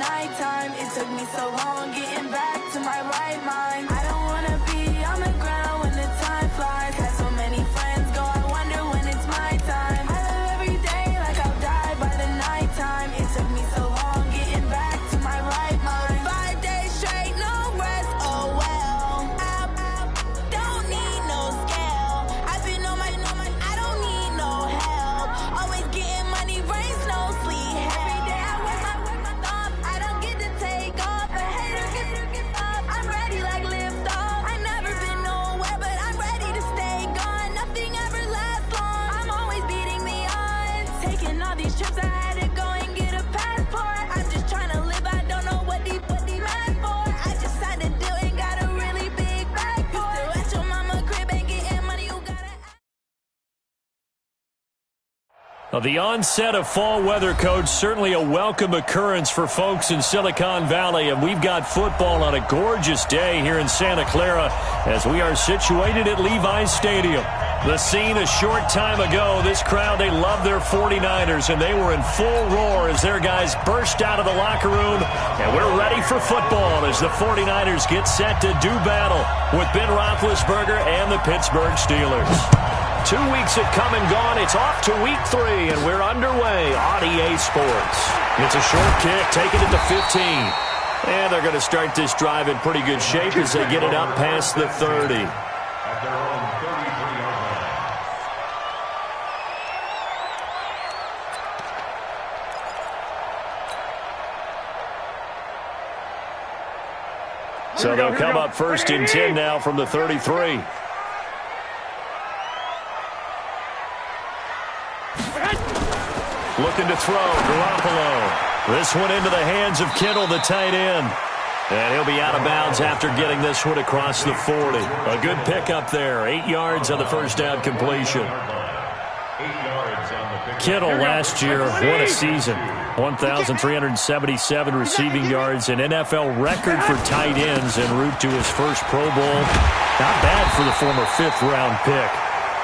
nighttime. It took me so long getting back to my right mind. I don't wanna be on the ground when the time flies. Had so many friends go, I wonder when it's my time. I live every day like I'll die by the nighttime. It took me so long getting back to my right mind. 5 days straight, no rest, oh well. Don't need no scale. I've been on my, I don't need no help. Always getting money, rains, no sleep. Every day I work my thumb. I don't get to take off. A hater get up. I'm ready like lift off. I never been nowhere, but I'm ready to stay gone. Nothing ever lasts long. I'm always beating the odds. Taking all these trips, I had to go and get a passport. I'm just trying to live. I don't know what the mad for. I just signed a deal and got a really big bag for it. Still at your mama crib and getting money. You gotta. Well, the onset of fall weather, Coach, certainly a welcome occurrence for folks in Silicon Valley, and we've got football on a gorgeous day here in Santa Clara as we are situated at Levi's Stadium. The scene a short time ago, this crowd, they love their 49ers, and they were in full roar as their guys burst out of the locker room, and we're ready for football as the 49ers get set to do battle with Ben Roethlisberger and the Pittsburgh Steelers. 2 weeks have come and gone. It's off to week 3, and we're underway on EA Sports. It's a short kick, taking it to 15. And they're going to start this drive in pretty good shape as they get it up past the 30. At their own 33-yard line. So they'll come up first and 10 now from the 33. Looking to throw, Garoppolo. This one into the hands of Kittle, the tight end. And he'll be out of bounds after getting this one across the 40. A good pickup there. 8 yards on the first down completion. Kittle last year, what a season. 1,377 receiving yards, an NFL record for tight ends en route to his first Pro Bowl. Not bad for the former 5th-round pick.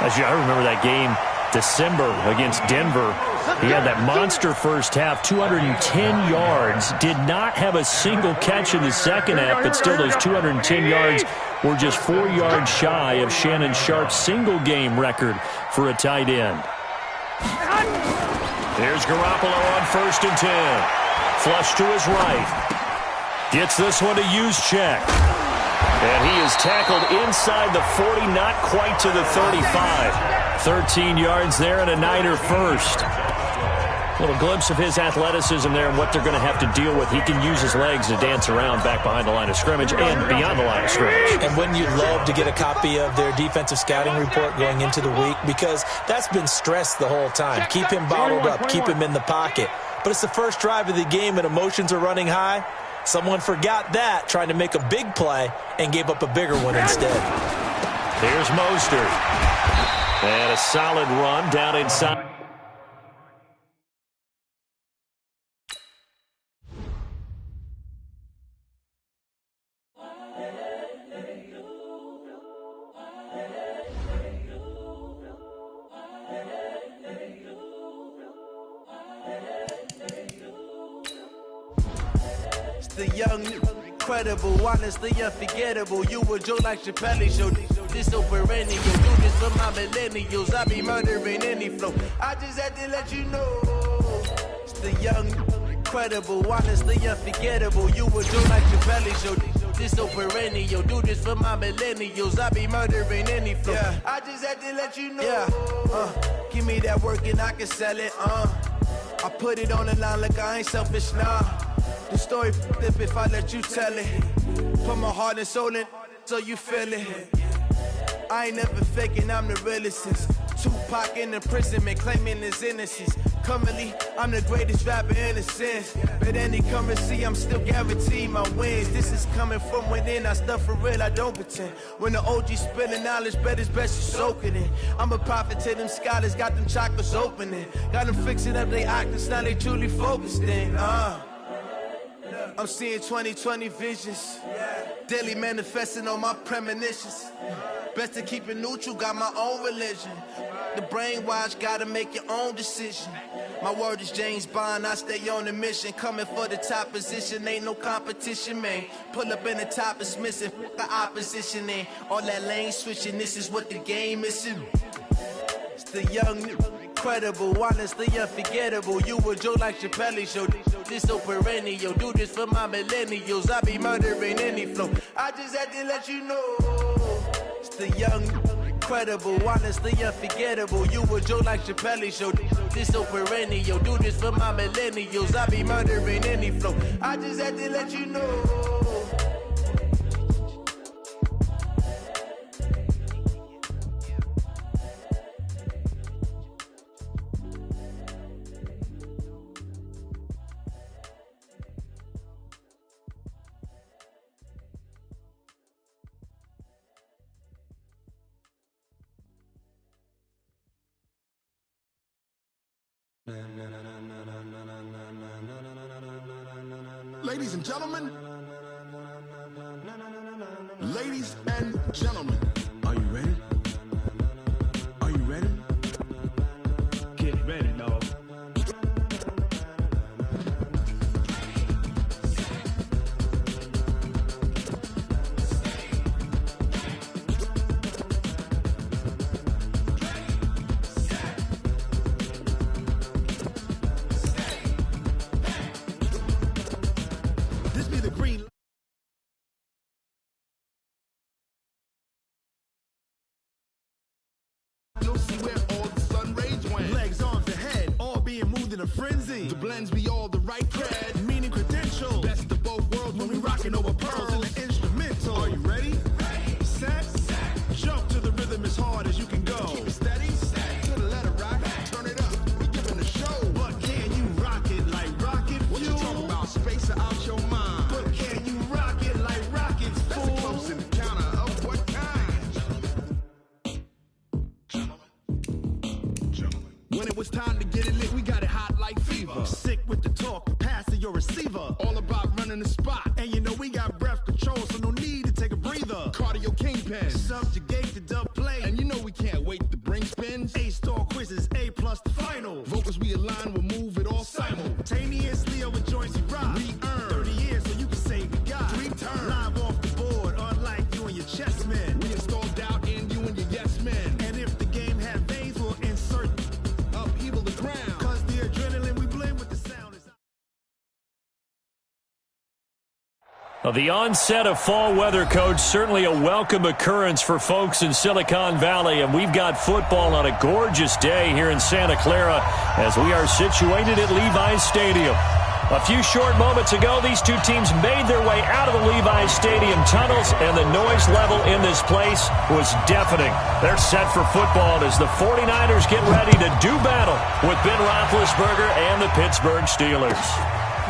I remember that game, December against Denver. He had that monster first half, 210 yards. Did not have a single catch in the second half, but still those 210 yards were just 4 yards shy of Shannon Sharp's single-game record for a tight end. Here's Garoppolo on first and 10. Flush to his right. Gets this one to Juszczyk. And he is tackled inside the 40, not quite to the 35. 13 yards there and a Niner first. A little glimpse of his athleticism there and what they're going to have to deal with. He can use his legs to dance around back behind the line of scrimmage and beyond the line of scrimmage. And wouldn't you love to get a copy of their defensive scouting report going into the week? Because that's been stressed the whole time. Keep him bottled up. Keep him in the pocket. But it's the first drive of the game and emotions are running high. Someone forgot that, trying to make a big play, and gave up a bigger one instead. Here's Mostert. And a solid run down inside. The young, incredible, honestly unforgettable. You were Joe like Chappelle show. This so perennial. Do this for my millennials. I be murdering any flow. I just had to let you know. It's the young, incredible, honestly unforgettable. You were Joe like Chappelle show. This so perennial. Do this for my millennials. I be murdering any flow. Yeah. I just had to let you know. Yeah. Give me that work and I can sell it. I put it on the line like I ain't selfish, nah. The story flip if I let you tell it. Put my heart and soul in so you feel it. I ain't never faking, I'm the realest since Tupac in imprisonment, claiming his innocence. Currently, I'm the greatest rapper in a sense. But any currency, I'm still guaranteed my wins. This is coming from within, I stuff for real, I don't pretend. When the OG spilling knowledge, bet it's best you soaking it. I'm a prophet to them scholars, got them chakras opening. Got them fixing up they octaves, now they truly focused in. I'm seeing 2020 visions. Daily manifesting on my premonitions. Best to keep it neutral, got my own religion. the brainwash, gotta make your own decision. My word is James Bond, I stay on the mission. Coming for the top position, ain't no competition, man. Pull up in the top is missing, the opposition in. All that lane switching, this is what the game is. It's the young, incredible, honestly unforgettable. You a joke like Chappelle show. This so perennial, do this for my millennials. I be murdering any flow. I just had to let you know. It's the young, incredible, honestly unforgettable. You a joke like Chappelle show. This so perennial, do this for my millennials. I be murdering any flow. I just had to let you know. Ladies and gentlemen, are you ready? Are you ready? Get ready, dog. This be the green. You'll see where all the sun rays went. Legs, arms, and head, all being moved in a frenzy. The blends be all the right cred, meaning credential. Best of both worlds when we rockin' over pearls in the instrumental. Are you ready? Set. Jump to the rhythm as hard as you can go. Keep it steady. To the letter rock. Turn it up. We giving a show. But can you rock it like rocket fuel? What you talking about? Space it out your mind. But can you rock it like rockets, fool? That's a close encounter of what kind? When it was time to get it lit, we got it hot like fever. Sick with the talk, passing your receiver. All about running the spot. And you know we got breath control, so no need to take a breather. Cardio kingpin, subjugate the dub play. And you know we can't wait to bring spins. A-star quizzes, A+ the final. Vocals we align, we'll move it all simultaneously over joints we rock. We earn 30 years so you can say we got 3 turns. Live off the board, unlike you and your chess men. We install doubt in you and your yes men. And if the game had veins, we'll insert upheaval the ground. Cause the adrenaline we blend with the sound is... Well, the onset of fall weather, Coach, certainly a welcome occurrence for folks in Silicon Valley, and we've got football on a gorgeous day here in Santa Clara as we are situated at Levi's Stadium. A few short moments ago, these two teams made their way out of the Levi's Stadium tunnels, and the noise level in this place was deafening. They're set for football as the 49ers get ready to do battle with Ben Roethlisberger and the Pittsburgh Steelers.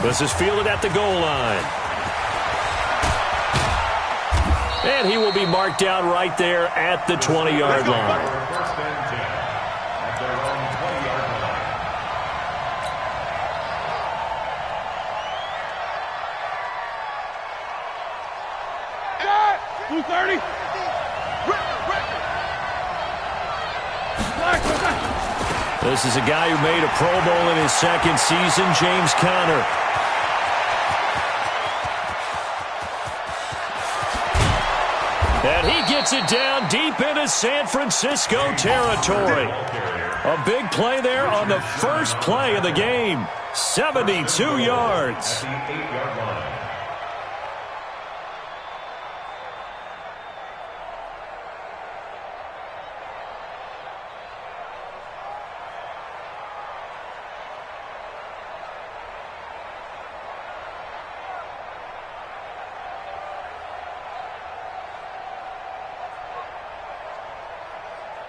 This is fielded at the goal line. And he will be marked down right there at the 20-yard line. First and 10 at their own 20-yard line. Blue 30. This is a guy who made a Pro Bowl in his second season, James Conner. And he gets it down deep into San Francisco territory. A big play there on the first play of the game. 72 yards. At the 8-yard line.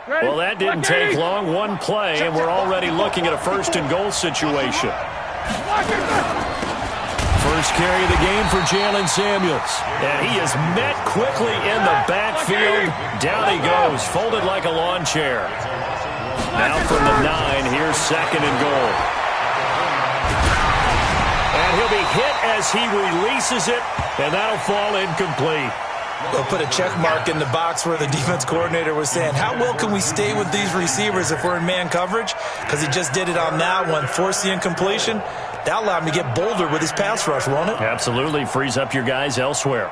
Well, that didn't take long. One play, and we're already looking at a first-and-goal situation. First carry of the game for Jalen Samuels. And he is met quickly in the backfield. Down he goes, folded like a lawn chair. Now from the 9, here's second and goal. And he'll be hit as he releases it, and that'll fall incomplete. They'll put a check mark in the box where the defense coordinator was saying, how well can we stay with these receivers if we're in man coverage? Because he just did it on that one, forced the incompletion. That allowed him to get bolder with his pass rush, won't it? Absolutely. Frees up your guys elsewhere.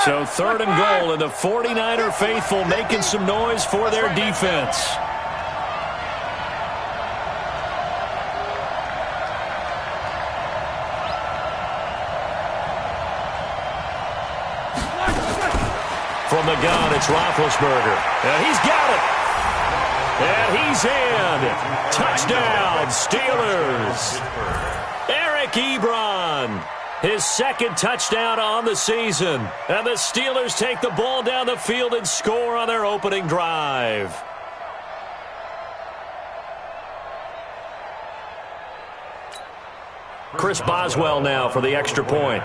So 3rd and goal, and the 49er faithful making some noise for their defense. From the gun, it's Roethlisberger. And he's got it. And he's in. Touchdown, Steelers. Eric Ebron. His 2nd touchdown on the season. And the Steelers take the ball down the field and score on their opening drive. Chris Boswell now for the extra point.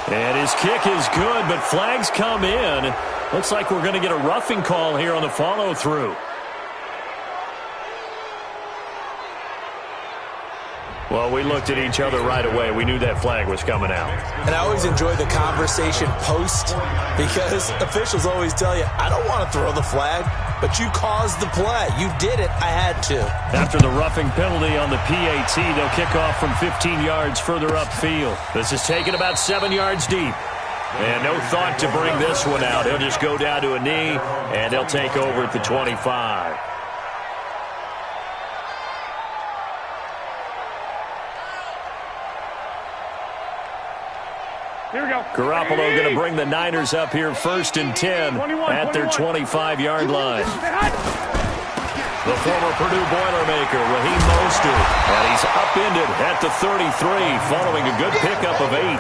And his kick is good, but flags come in. Looks like we're going to get a roughing call here on the follow-through. Well, we looked at each other right away. We knew that flag was coming out. And I always enjoy the conversation post because officials always tell you, I don't want to throw the flag, but you caused the play. You did it. I had to. After the roughing penalty on the PAT, they'll kick off from 15 yards further upfield. This is taken about 7 yards deep. And no thought to bring this one out. He'll just go down to a knee, and they'll take over at the 25. Here we go. Garoppolo going to bring the Niners up here 1st and 10 at their 25-yard line. The former Purdue Boilermaker, Raheem Mostert, and he's upended at the 33 following a good pickup of 8.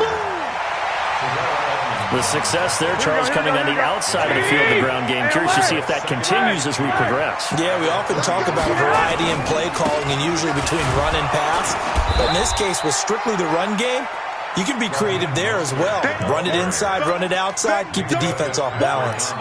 The success there, Charles, coming on the outside of the field, the ground game. Curious to see if that continues as we progress. Yeah, we often talk about a variety in play calling and usually between run and pass. But in this case, with strictly the run game, you can be creative there as well. Run it inside, run it outside, keep the defense off balance.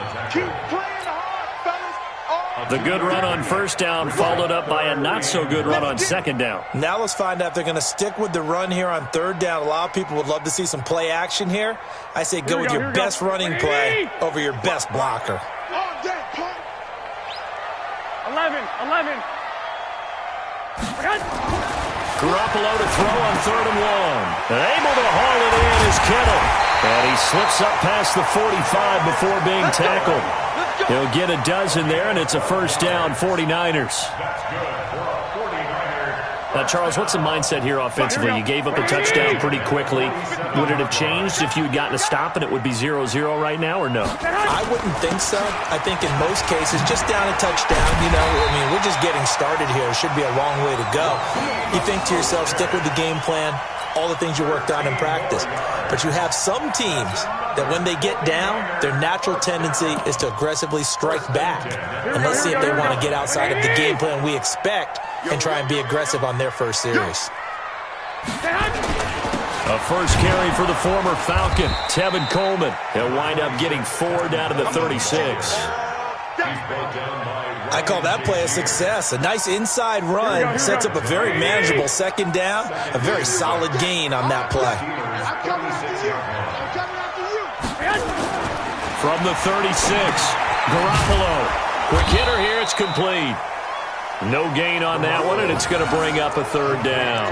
The good run on 1st down followed up by a not-so-good run on 2nd down. Now let's find out if they're going to stick with the run here on 3rd down. A lot of people would love to see some play action here. I say go with your best running play over your best blocker. 11. Garoppolo to throw on 3rd and 1. And able to haul it in is Kittle. And he slips up past the 45 before being tackled. He'll get a dozen there, and it's a 1st down, 49ers. Now, Charles, what's the mindset here offensively? You gave up a touchdown pretty quickly. Would it have changed if you had gotten a stop and it would be 0-0 right now, or no? I wouldn't think so. I think in most cases, just down a touchdown, you know, I mean, we're just getting started here. It should be a long way to go. You think to yourself, stick with the game plan, all the things you worked on in practice. But you have some teams that when they get down, their natural tendency is to aggressively strike back. And let's see if they want to get outside of the game plan we expect and try and be aggressive on their first series. A first carry for the former Falcon, Tevin Coleman. He'll wind up getting 4 down to the 36. I call that play a success. A nice inside run sets up a very manageable 2nd down. A very solid gain on that play. From the 36, Garoppolo. Quick hitter here, it's complete. No gain on that one, and it's going to bring up a 3rd down.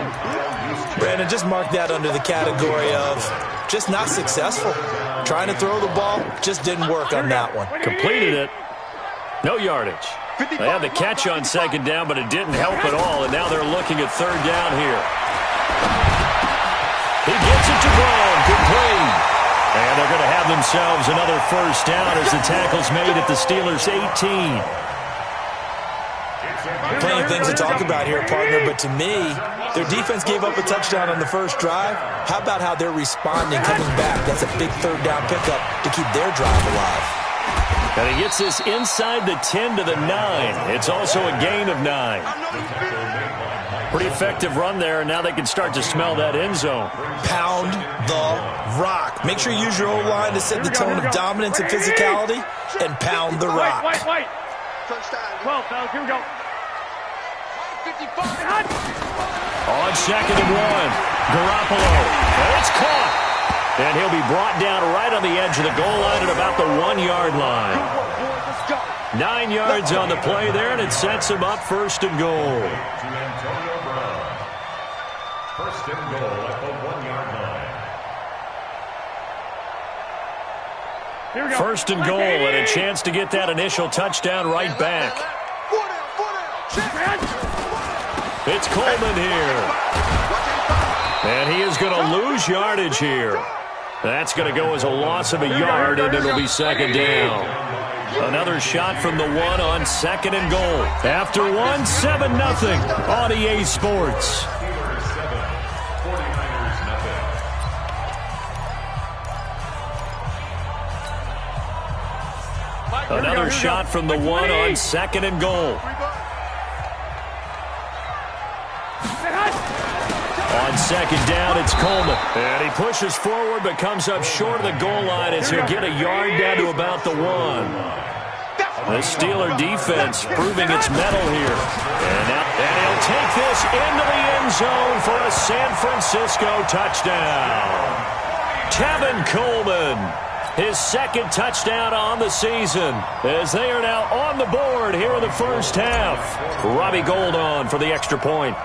Brandon, just mark that under the category of just not successful. Trying to throw the ball, just didn't work on that one. Completed it. No yardage. They had the catch on 2nd down, but it didn't help at all, and now they're looking at 3rd down here. He gets it to Brown, complete. And they're going to have themselves another 1st down as the tackle's made at the Steelers' 18. Plenty of things to talk about here, partner, but to me, their defense gave up a touchdown on the first drive. How about how they're responding, coming back? That's a big 3rd down pickup to keep their drive alive. And he gets this inside the 10 to the 9. It's also a gain of 9. Pretty effective run there, and now they can start to smell that end zone. Pound the rock. Make sure you use your O-line to set the tone of dominance and physicality, and pound the rock. Wait. 12, fellas, here we go. On second and one, Garoppolo. It's caught. And he'll be brought down right on the edge of the goal line at about the 1-yard line. 9 yards on the play there, and it sets him up first and goal. First and goal at the 1-yard line. First and goal, and a chance to get that initial touchdown right back. It's Coleman here. And he is going to lose yardage here. That's going to go as a loss of a yard, and it'll be second down. Another shot from the one on second and goal. After one, 7-0 on EA Sports. Another shot from the one on second and goal. On second down, it's Coleman. And he pushes forward but comes up short of the goal line as he'll get a yard down to about the 1. The Steeler defense proving its mettle here. And he'll take this into the end zone for a San Francisco touchdown. Tevin Coleman, his second touchdown on the season, as they are now on the board here in the first half. Robbie Gould on for the extra point.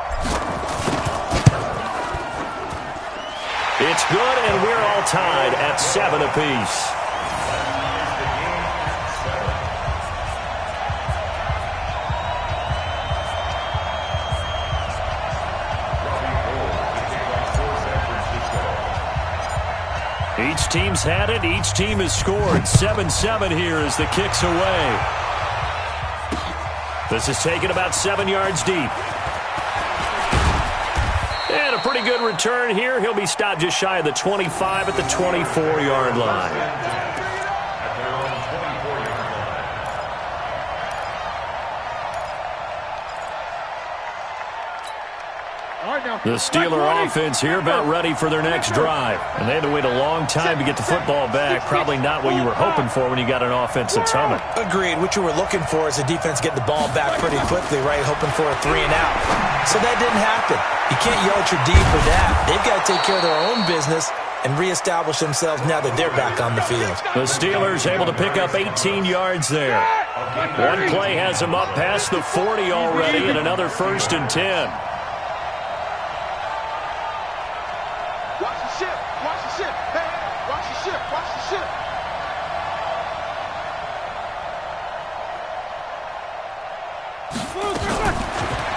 It's good, and we're all tied at 7 apiece. Each team's had it. Each team has scored. 7-7 here as the kick's away. This is taken about 7 yards deep. And a pretty good return here. He'll be stopped just shy of the 25 at the 24-yard line. The Steeler offense here about ready for their next drive. And they had to wait a long time to get the football back. Probably not what you were hoping for when you got an offense that's humming. Agreed. What you were looking for is the defense getting the ball back pretty quickly, right? Hoping for a 3-and-out. So that didn't happen. You can't yell at your D for that. They've got to take care of their own business and reestablish themselves now that they're back on the field. The Steelers able to pick up 18 yards there. One play has them up past the 40 already, and another 1st and 10.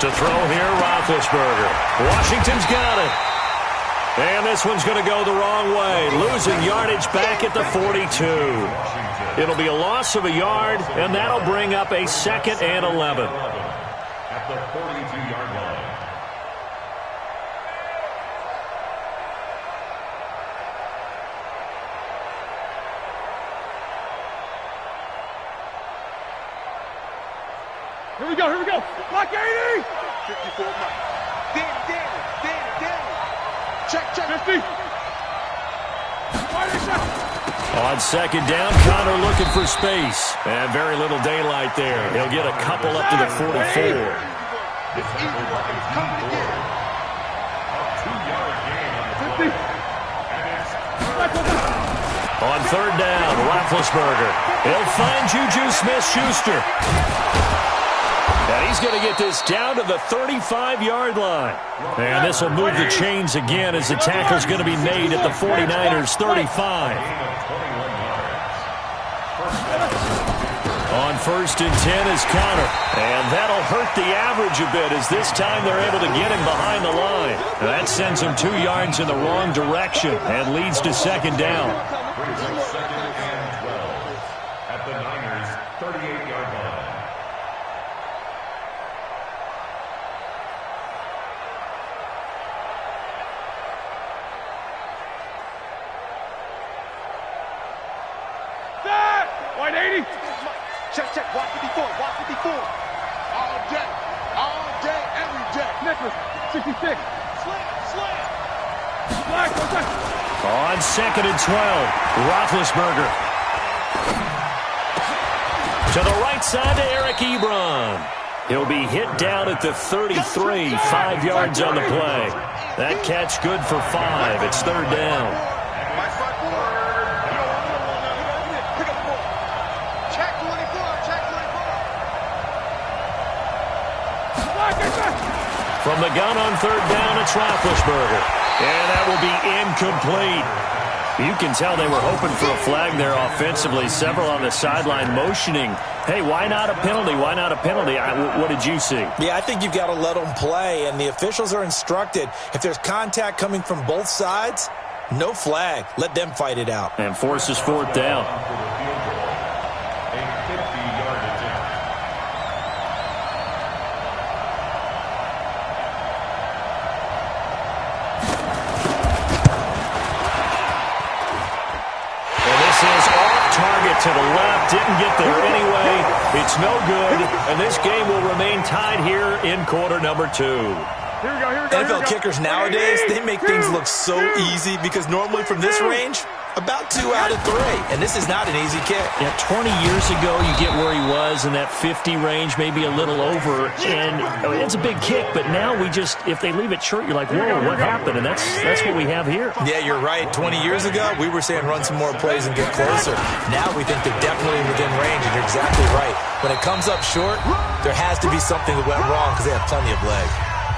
To throw here, Roethlisberger. Washington's got it. And this one's going to go the wrong way. Losing yardage back at the 42. It'll be a loss of a yard, and that'll bring up a 2nd and 11. At the 42-yard line. Here we go, here we go. Block 80! 54 Mike. Danny. Check. 50. On second down, Connor looking for space. And very little daylight there. He'll get a couple up to the 44. It's easy, it's coming again. A 2-yard gain on the 50. On third down, Roethlisberger. He'll find Juju Smith-Schuster. And he's going to get this down to the 35-yard line. And this will move the chains again as the tackle's going to be made at the 49ers' 35. On 1st and 10 is Connor. And that'll hurt the average a bit as this time they're able to get him behind the line. And that sends him 2 yards in the wrong direction and leads to 2nd down. Second and 12 at the Niners' 38-yard line. White 80. Check. Watch 54. All day, every day. Nicholas, 66. Slam. Black. On 2nd and 12, Roethlisberger. To the right side to Eric Ebron. He'll be hit down at the 33, 5 yards on the play. That catch good for 5. It's third down. From the gun on third down, it's Roethlisberger. And that will be incomplete. You can tell they were hoping for a flag there offensively. Several on the sideline motioning, hey, why not a penalty? Why not a penalty? What did you see? Yeah, I think you've got to let them play, and the officials are instructed. If there's contact coming from both sides, no flag. Let them fight it out. And forces fourth down. To the left, didn't get there anyway. It's no good, and this game will remain tied here in quarter number 2. Here we go. NFL kickers nowadays, they make things look so easy because normally from this range, about 2 out of 3, and this is not an easy kick. Yeah, 20 years ago, you get where he was in that 50 range, maybe a little over, and it's a big kick, but now we just, if they leave it short, you're like, whoa, what happened? And that's what we have here. Yeah, you're right. 20 years ago, we were saying run some more plays and get closer. Now we think they're definitely within range, and you're exactly right. When it comes up short, there has to be something that went wrong because they have plenty of leg.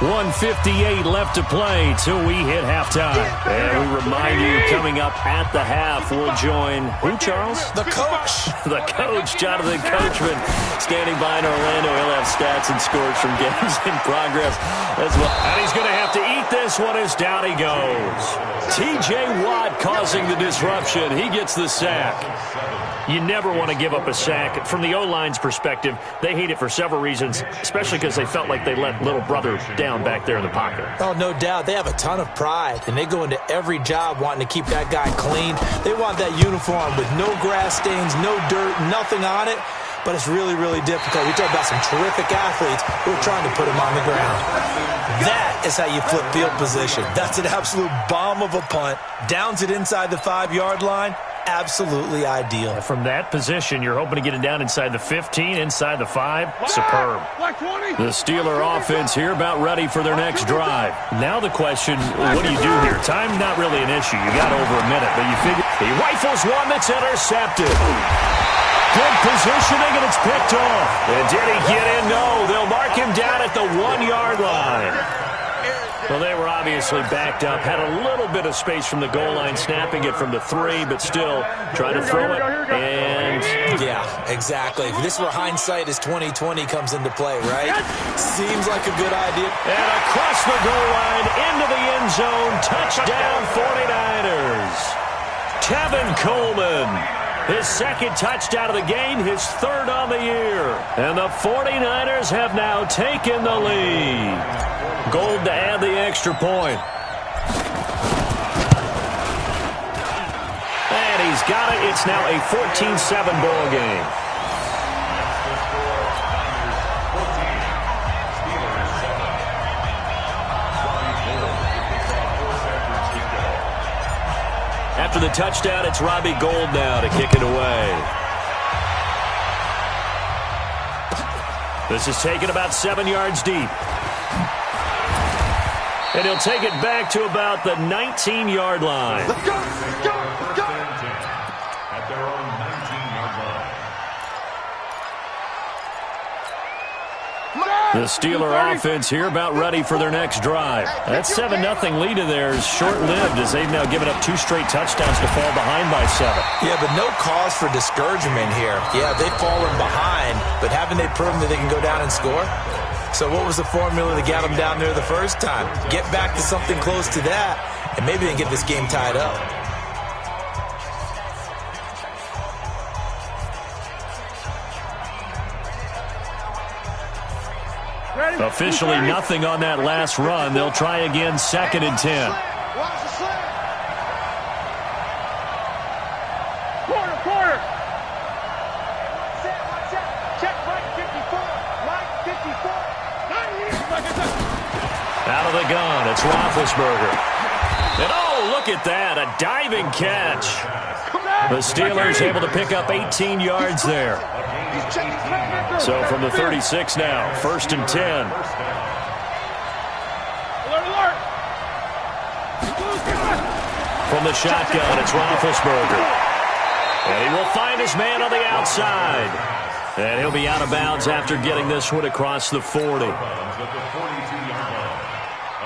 1:58 left to play till we hit halftime. And we remind you, coming up at the half, we'll join who, Charles? The coach. The coach, Jonathan Coachman, standing by in Orlando. He'll have stats and scores from games in progress as well. And he's going to have to eat this one as down he goes. T.J. Watt causing the disruption. He gets the sack. You never want to give up a sack. From the O-line's perspective, they hate it for several reasons, especially because they felt like they let little brother down back there in the pocket. Oh, no doubt. They have a ton of pride, and they go into every job wanting to keep that guy clean. They want that uniform with no grass stains, no dirt, nothing on it. But it's really, really difficult. We talk about some terrific athletes who are trying to put him on the ground. That is how you flip field position. That's an absolute bomb of a punt. Downs it inside the 5-yard line. Absolutely ideal. From that position, you're hoping to get it down inside the 15, inside the 5. Superb. The Steeler offense here about ready for their next drive. Now the question, what do you do here? Time not really an issue. You got over a minute, but you figure he rifles one that's intercepted. Good positioning, and it's picked off. And did he get in? No. They'll mark him down at the 1-yard line. Well, they were obviously backed up, had a little bit of space from the goal line, snapping it from the 3, but still trying to throw it. And yeah, exactly. If this were hindsight as 2020 comes into play, right? Seems like a good idea. And across the goal line, into the end zone, touchdown 49ers. Tevin Coleman. His second touchdown of the game, his third on the year. And the 49ers have now taken the lead. Gold to add the extra point. And he's got it. It's now a 14-7 ball game. After the touchdown, it's Robbie Gould now to kick it away. This is taken about 7 yards deep. And he'll take it back to about the 19-yard line. Let's go, let's go, let's go. At their own 19-yard line. The Steeler offense here about ready for their next drive. That 7-0 lead of theirs short-lived as they've now given up 2 straight touchdowns to fall behind by 7. Yeah, but no cause for discouragement here. Yeah, they've fallen behind, but haven't they proven that they can go down and score? So what was the formula that got them down there the first time? Get back to something close to that, and maybe they can get this game tied up. Officially nothing on that last run. They'll try again, 2nd and 10. Quarter. Check right 54. Right 54. Out of the gun, it's Roethlisberger. And oh, look at that, a diving catch. The Steelers able to pick up 18 yards there. So from the 36 now, 1st and 10. Alert! From the shotgun, it's Roethlisberger. And he will find his man on the outside. And he'll be out of bounds after getting this one across the 40.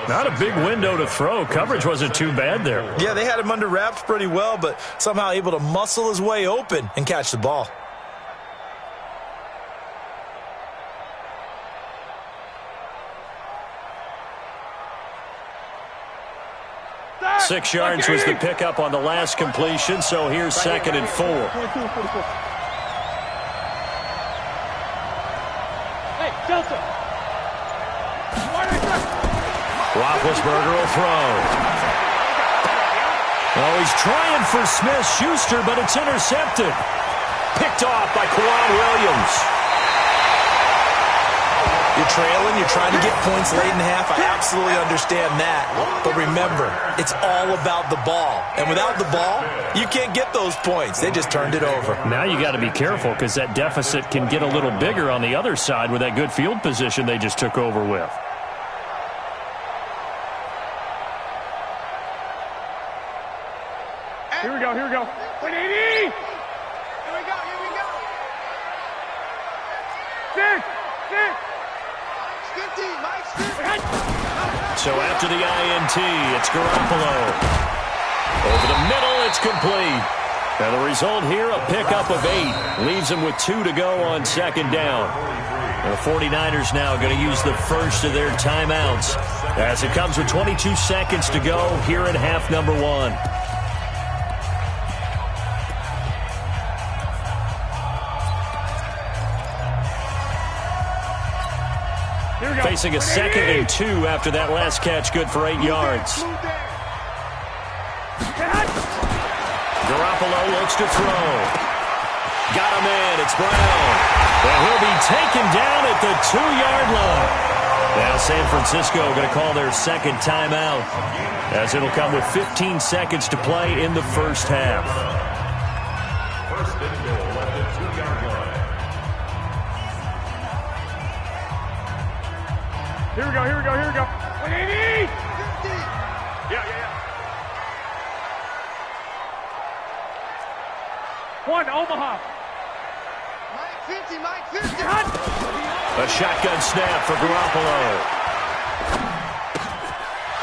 Not a big window to throw. Coverage wasn't too bad there. Yeah, they had him under wraps pretty well, but somehow able to muscle his way open and catch the ball. Six yards was the pickup on the last completion, so here's 2nd and 4. Hey, Delta. Roethlisberger will throw. Oh, he's trying for Smith-Schuster, but it's intercepted. Picked off by Quan Williams. You're trailing, you're trying to get points late in half. I absolutely understand that. But remember, it's all about the ball. And without the ball, you can't get those points. They just turned it over. Now you got to be careful because that deficit can get a little bigger on the other side with that good field position they just took over with. Here we go. 180! Here we go. 6! 50, Mike, 50. So after the INT, it's Garoppolo. Over the middle, it's complete. And the result here, a pickup of 8. Leaves them with 2 to go on 2nd down. And the 49ers now going to use the first of their timeouts as it comes with 22 seconds to go here in half number 1. Facing a 2nd and 2 after that last catch, good for 8 yards. Garoppolo looks to throw. Got him in. It's Brown. And he'll be taken down at the 2-yard line. Now San Francisco going to call their 2nd timeout as it'll come with 15 seconds to play in the first half. First and goal at the 2-yard line. Here we go. 180! 50! Yeah. 1, Omaha. Mike 50! A shotgun snap for Garoppolo.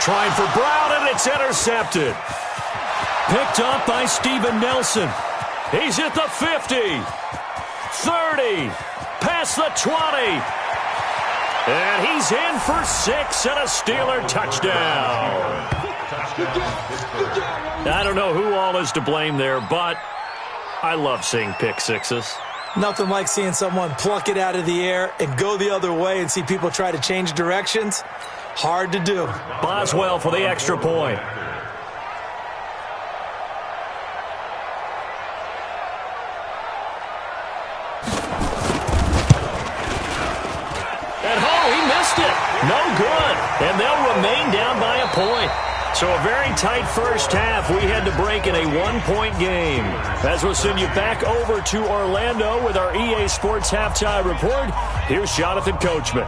Trying for Brown, and it's intercepted. Picked up by Steven Nelson. He's at the 50. 30. Past the 20. And he's in for 6 and a Steeler touchdown. I don't know who all is to blame there, but I love seeing pick sixes. Nothing like seeing someone pluck it out of the air and go the other way and see people try to change directions. Hard to do. Boswell for the extra point. No good. And they'll remain down by a point. So a very tight first half. We had to break in a 1-point game. As we'll send you back over to Orlando with our EA Sports Halftime Report, here's Jonathan Coachman.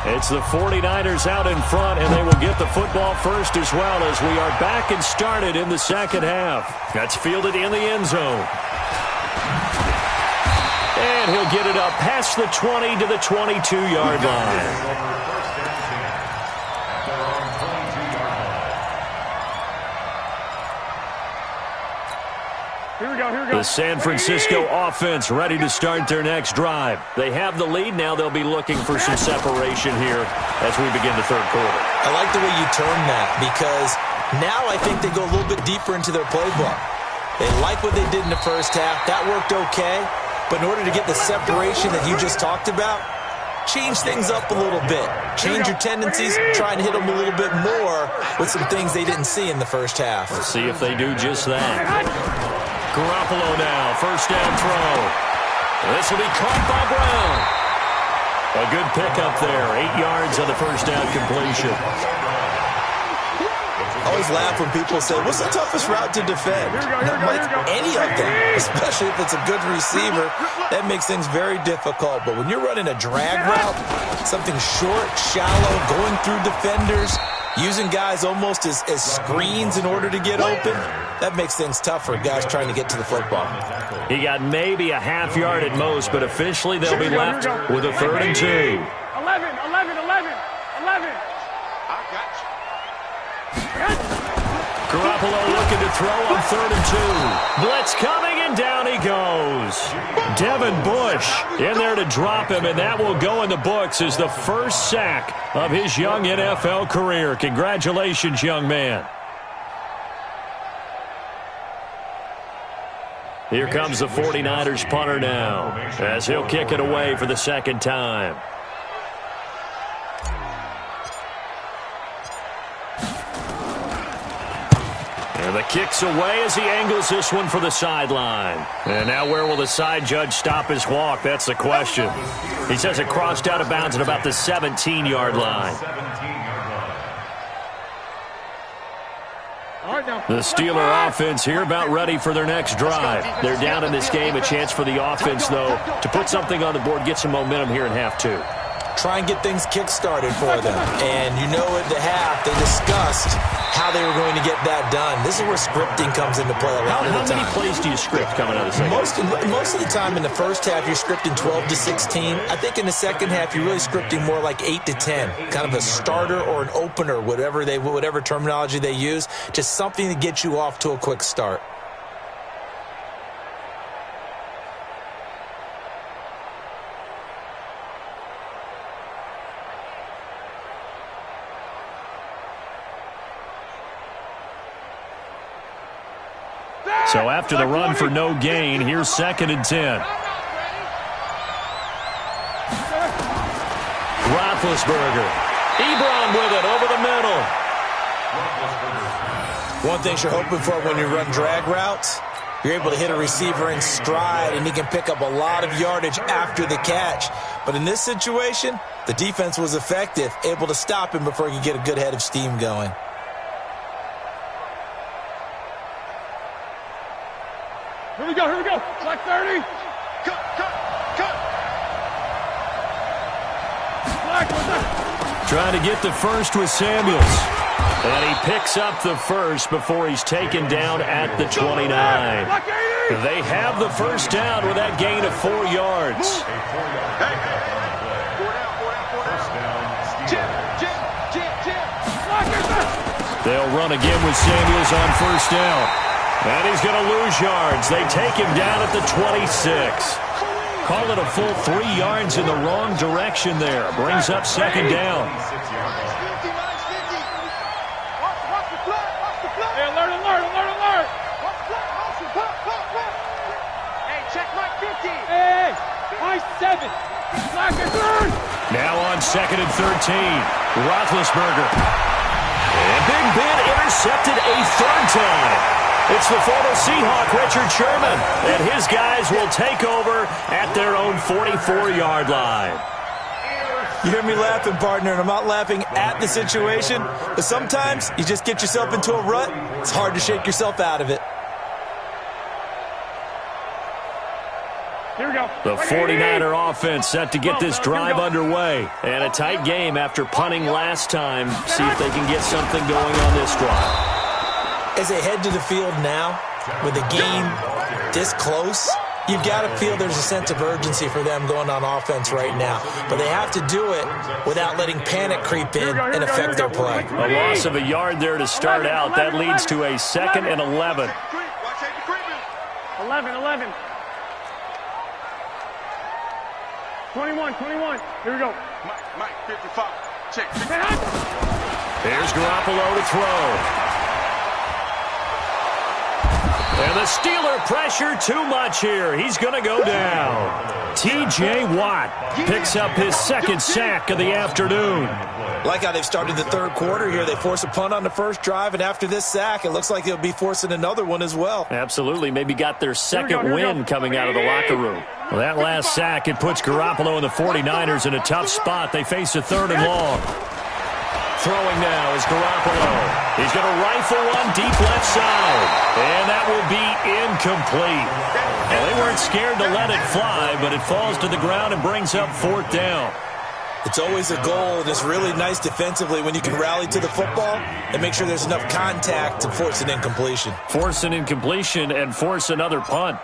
It's the 49ers out in front, and they will get the football first as well as we are back and started in the second half. That's fielded in the end zone. And he'll get it up past the 20 to the 22-yard line. The San Francisco offense ready to start their next drive. They have the lead. Now they'll be looking for some separation here as we begin the third quarter. I like the way you term that because now I think they go a little bit deeper into their playbook. They like what they did in the first half. That worked okay. But in order to get the separation that you just talked about, change things up a little bit. Change your tendencies, try and hit them a little bit more with some things they didn't see in the first half. We'll see if they do just that. Garoppolo now, first down throw. This will be caught by Brown. A good pickup there, 8 yards on the first down completion. I always laugh when people say, what's the toughest route to defend? Any of them, especially if it's a good receiver, that makes things very difficult. But when you're running a drag route, something short, shallow, going through defenders, using guys almost as screens in order to get open, that makes things tough for guys trying to get to the football. He got maybe a half yard at most, but officially they'll be left with a 3rd and 2. 11. I got you. Garoppolo looking to throw on 3rd and 2. Blitz coming, and down he goes. Devin Bush in there to drop him, and that will go in the books as the first sack of his young NFL career. Congratulations, young man. Here comes the 49ers punter now, as he'll kick it away for the 2nd time. And the kick's away as he angles this one for the sideline. And now where will the side judge stop his walk? That's the question. He says it crossed out of bounds at about the 17-yard line. The Steeler offense here about ready for their next drive. They're down in this game. A chance for the offense, though, to put something on the board, get some momentum here in half 2. Try and get things kick-started for them. And you know at the half, they discussed how they were going to get that done. This is where scripting comes into play a lot of the time. How many plays do you script coming out of the second? Most of the time in the first half, you're scripting 12 to 16. I think in the second half, you're really scripting more like 8 to 10. Kind of a starter or an opener, whatever terminology they use. Just something to get you off to a quick start. So after the run for no gain, here's 2nd and 10. Roethlisberger. Ebron with it over the middle. One thing you're hoping for when you run drag routes, you're able to hit a receiver in stride, and he can pick up a lot of yardage after the catch. But in this situation, the defense was effective, able to stop him before he could get a good head of steam going. Here we go. Black 30. Cut. Black, what's up? Trying to get the first with Samuels. And he picks up the first before he's taken down at the 29. They have the first down with that gain of 4 yards. They'll run again with Samuels on first down. And he's going to lose yards. They take him down at the 26. Call it a full 3 yards in the wrong direction there. Brings up 2nd down. Hey, alert. Hey, check Mike 50. Hey, Mike 7. Black and third. Now on 2nd and 13. Roethlisberger. And Big Ben intercepted a 3rd time. It's the former Seahawk, Richard Sherman, and his guys will take over at their own 44-yard line. You hear me laughing, partner, and I'm not laughing at the situation, but sometimes you just get yourself into a rut. It's hard to shake yourself out of it. Here we go. The 49er offense set to get this drive underway. And a tight game after punting last time. See if they can get something going on this drive. As they head to the field now, with the game this close, you've got to feel there's a sense of urgency for them going on offense right now. But they have to do it without letting panic creep in and affect their play. A loss of a yard there to start out. That leads to a 2nd and 11. 11. 21. Here we go. Mike 55. Check. Here's Garoppolo to throw. And the Steeler pressure too much here. He's going to go down. T.J. Watt picks up his second sack of the afternoon. Like how they've started the third quarter here. They force a punt on the first drive, and after this sack, it looks like they'll be forcing another one as well. Absolutely. Maybe got their second win coming out of the locker room. Well, that last sack, it puts Garoppolo and the 49ers in a tough spot. They face a 3rd and long. Throwing now is Garoppolo. He's going to rifle one deep left side. And that will be incomplete. Well, they weren't scared to let it fly, but it falls to the ground and brings up 4th down. It's always a goal, and it's really nice defensively when you can rally to the football and make sure there's enough contact to force an incompletion. Force an incompletion and force another punt.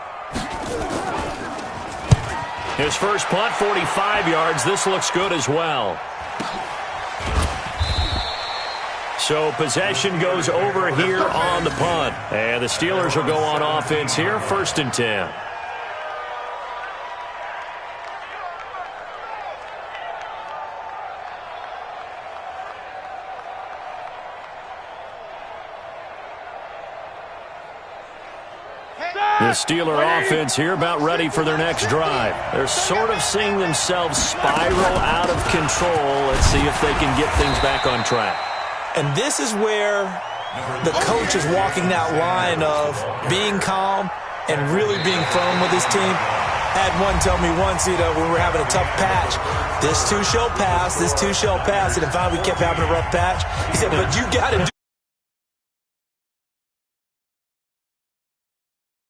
His first punt, 45 yards. This looks good as well. So possession goes over here on the punt. And the Steelers will go on offense here, 1st and 10. The Steeler offense here about ready for their next drive. They're sort of seeing themselves spiral out of control. Let's see if they can get things back on track. And this is where the coach is walking that line of being calm and really being firm with his team. Had one tell me once, when we were having a tough patch, this too shall pass, this too shall pass. And finally we kept having a rough patch. He said, but you got to do